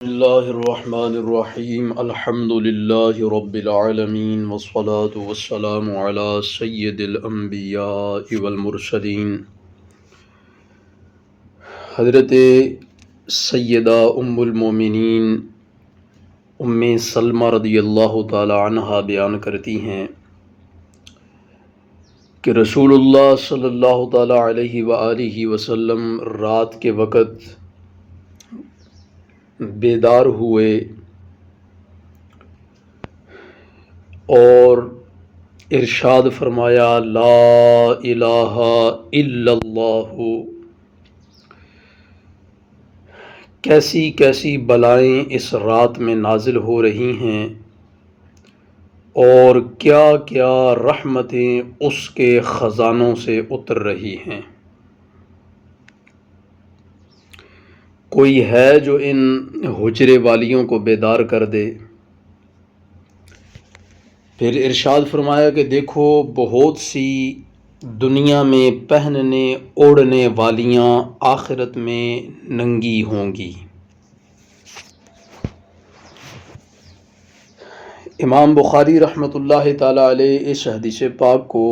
بسم اللہ الرحمن الرحیم الحمد للہ رب العالمین والصلاة والسلام علی سید الانبیاء والمرسلین حضرت سیدہ ام المومنین ام سلمہ رضی اللہ تعالی عنہا بیان کرتی ہیں کہ رسول اللہ صلی اللہ تعالی علیہ وآلہ وسلم رات کے وقت بیدار ہوئے اور ارشاد فرمایا لا الہ الا اللہ، کیسی کیسی بلائیں اس رات میں نازل ہو رہی ہیں اور کیا کیا رحمتیں اس کے خزانوں سے اتر رہی ہیں۔ کوئی ہے جو ان حجرے والیوں کو بیدار کر دے؟ پھر ارشاد فرمایا کہ دیکھو بہت سی دنیا میں پہننے اوڑھنے والیاں آخرت میں ننگی ہوں گی۔ امام بخاری رحمۃ اللہ تعالی علیہ اس حدیث پاک کو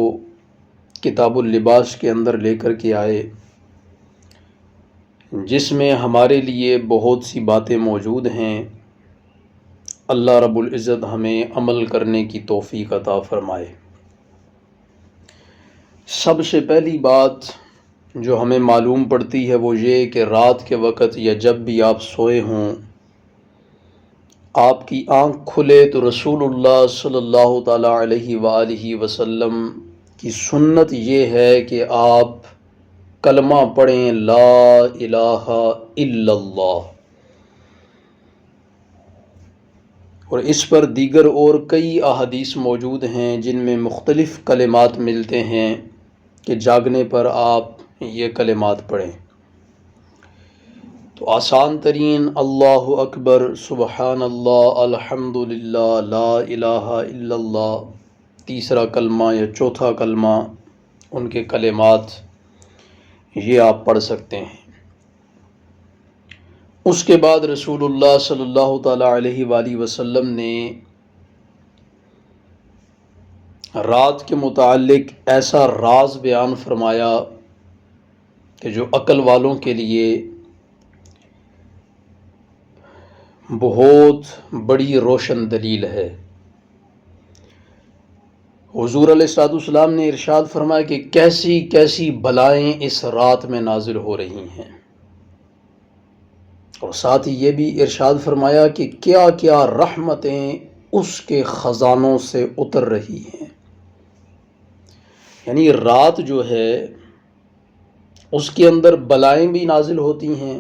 کتاب اللباس کے اندر لے کر کے آئے، جس میں ہمارے لیے بہت سی باتیں موجود ہیں۔ اللہ رب العزت ہمیں عمل کرنے کی توفیق عطا فرمائے۔ سب سے پہلی بات جو ہمیں معلوم پڑتی ہے وہ یہ کہ رات کے وقت یا جب بھی آپ سوئے ہوں، آپ کی آنکھ کھلے تو رسول اللہ صلی اللہ تعالی علیہ وآلہ وسلم کی سنت یہ ہے کہ آپ کلمہ پڑھیں لا الہ الا اللہ، اور اس پر دیگر اور کئی احادیث موجود ہیں جن میں مختلف کلمات ملتے ہیں کہ جاگنے پر آپ یہ کلمات پڑھیں۔ تو آسان ترین اللہ اکبر، سبحان اللہ، الحمد للہ، لا الہ الا اللہ، تیسرا کلمہ یا چوتھا کلمہ ان کے کلمات یہ آپ پڑھ سکتے ہیں۔ اس کے بعد رسول اللہ صلی اللہ تعالی علیہ وآلہ وسلم نے رات کے متعلق ایسا راز بیان فرمایا کہ جو عقل والوں کے لیے بہت بڑی روشن دلیل ہے۔ حضور علیہ الصلوۃ والسلام نے ارشاد فرمایا کہ کیسی کیسی بلائیں اس رات میں نازل ہو رہی ہیں، اور ساتھ ہی یہ بھی ارشاد فرمایا کہ کیا کیا رحمتیں اس کے خزانوں سے اتر رہی ہیں۔ یعنی رات جو ہے اس کے اندر بلائیں بھی نازل ہوتی ہیں،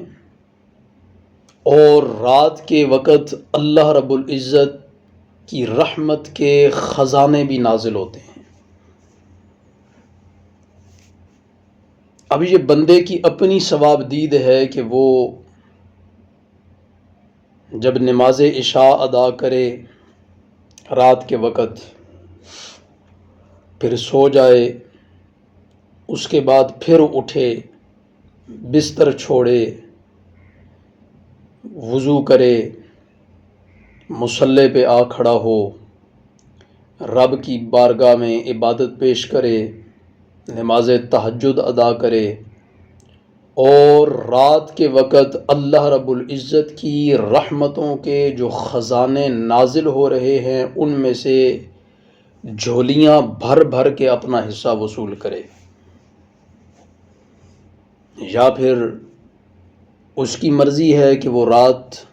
اور رات کے وقت اللہ رب العزت کی رحمت کے خزانے بھی نازل ہوتے ہیں۔ اب یہ بندے کی اپنی ثواب دید ہے کہ وہ جب نماز عشاء ادا کرے رات کے وقت، پھر سو جائے، اس کے بعد پھر اٹھے، بستر چھوڑے، وضو کرے، مصلی پہ آ کھڑا ہو، رب کی بارگاہ میں عبادت پیش کرے، نماز تہجد ادا کرے، اور رات کے وقت اللہ رب العزت کی رحمتوں کے جو خزانے نازل ہو رہے ہیں ان میں سے جھولیاں بھر بھر کے اپنا حصہ وصول کرے، یا پھر اس کی مرضی ہے کہ وہ رات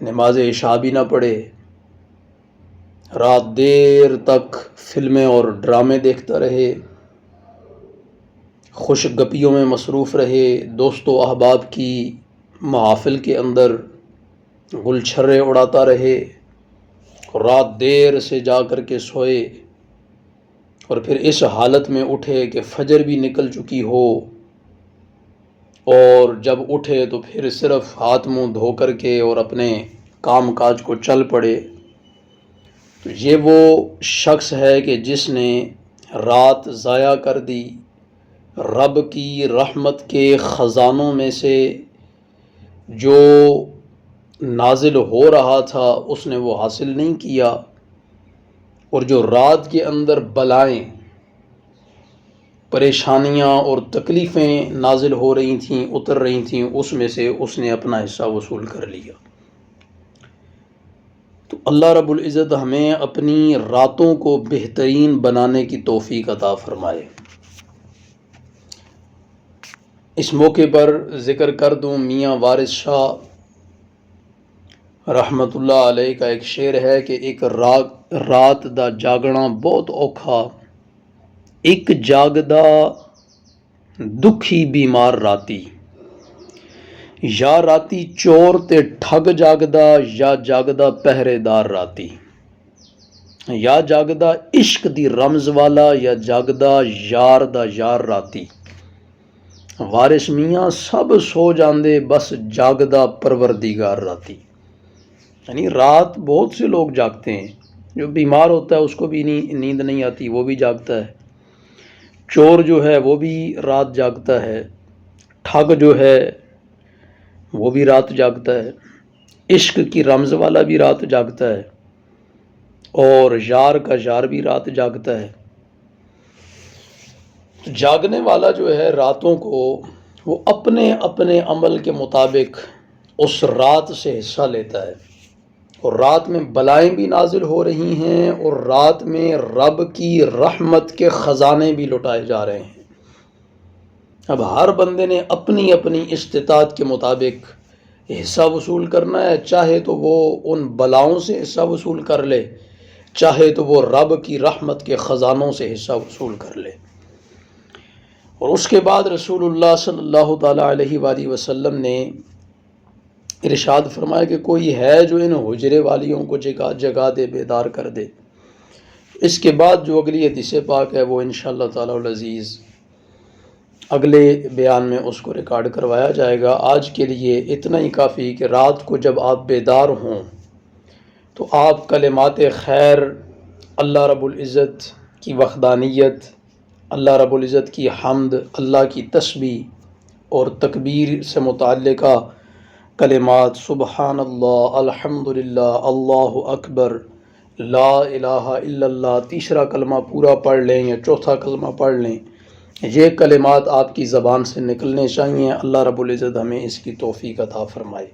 نماز عشاء بھی نہ پڑھے، رات دیر تک فلمیں اور ڈرامے دیکھتا رہے، خوش گپیوں میں مصروف رہے، دوست و احباب کی محافل کے اندر گل چھرے اڑاتا رہے، اور رات دیر سے جا کر کے سوئے، اور پھر اس حالت میں اٹھے کہ فجر بھی نکل چکی ہو، اور جب اٹھے تو پھر صرف ہاتھ منہ دھو کر کے اور اپنے کام کاج کو چل پڑے، تو یہ وہ شخص ہے کہ جس نے رات ضائع کر دی۔ رب کی رحمت کے خزانوں میں سے جو نازل ہو رہا تھا اس نے وہ حاصل نہیں کیا، اور جو رات کے اندر بلائیں، پریشانیاں اور تکلیفیں نازل ہو رہی تھیں، اتر رہی تھیں، اس میں سے اس نے اپنا حصہ وصول کر لیا۔ تو اللہ رب العزت ہمیں اپنی راتوں کو بہترین بنانے کی توفیق عطا فرمائے۔ اس موقع پر ذکر کر دوں میاں وارث شاہ رحمت اللہ علیہ کا ایک شعر ہے کہ ایک رات دا جاگنا بہت اوکھا، ایک جاگدا دکھی بیمار راتی، یا راتی چور تے ٹھگ جاگدا، یا جاگدا پہرے دار راتی، یا جاگدا عشق دی رمز والا، یا جاگدا یار دا یار راتی، وارث میاں سب سو جاندے بس جاگدا پروردگار راتی۔ یعنی رات بہت سے لوگ جاگتے ہیں، جو بیمار ہوتا ہے اس کو بھی نیند نہیں آتی، وہ بھی جاگتا ہے، چور جو ہے وہ بھی رات جاگتا ہے، ٹھگ جو ہے وہ بھی رات جاگتا ہے، عشق کی رمز والا بھی رات جاگتا ہے، اور یار کا یار بھی رات جاگتا ہے۔ جاگنے والا جو ہے راتوں کو، وہ اپنے اپنے عمل کے مطابق اس رات سے حصہ لیتا ہے، اور رات میں بلائیں بھی نازل ہو رہی ہیں، اور رات میں رب کی رحمت کے خزانے بھی لٹائے جا رہے ہیں۔ اب ہر بندے نے اپنی اپنی استطاعت کے مطابق حصہ وصول کرنا ہے، چاہے تو وہ ان بلاؤں سے حصہ وصول کر لے، چاہے تو وہ رب کی رحمت کے خزانوں سے حصہ وصول کر لے۔ اور اس کے بعد رسول اللہ صلی اللہ تعالیٰ علیہ وآلہ وسلم نے ارشاد فرمایا کہ کوئی ہے جو ان حجرے والیوں کو جگا دے، بیدار کر دے۔ اس کے بعد جو اگلی حدیث پاک ہے وہ انشاءاللہ تعالیٰ العزیز اگلے بیان میں اس کو ریکارڈ کروایا جائے گا۔ آج کے لیے اتنا ہی کافی کہ رات کو جب آپ بیدار ہوں تو آپ کلمات خیر، اللہ رب العزت کی وحدانیت، اللہ رب العزت کی حمد، اللہ کی تسبیح اور تکبیر سے متعلقہ کلمات، سبحان اللہ، الحمدللہ، اللہ اکبر، لا الہ الا اللہ، تیسرا کلمہ پورا پڑھ لیں یا چوتھا کلمہ پڑھ لیں، یہ کلمات آپ کی زبان سے نکلنے چاہیے۔ اللہ رب العزت ہمیں اس کی توفیق عطا فرمائے۔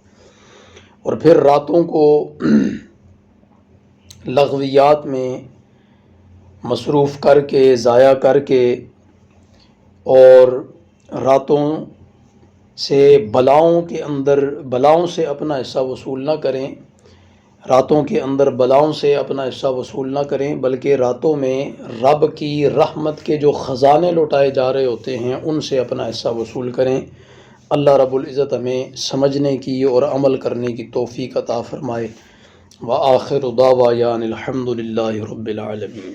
اور پھر راتوں کو لغویات میں مصروف کر کے، ضائع کر کے، اور راتوں سے بلاؤں سے اپنا حصہ وصول نہ کریں، راتوں کے اندر بلاؤں سے اپنا حصہ وصول نہ کریں، بلکہ راتوں میں رب کی رحمت کے جو خزانے لوٹائے جا رہے ہوتے ہیں ان سے اپنا حصہ وصول کریں۔ اللہ رب العزت ہمیں سمجھنے کی اور عمل کرنے کی توفیق عطا فرمائے۔ وآخر دعوانا الحمد للہ رب العالمین۔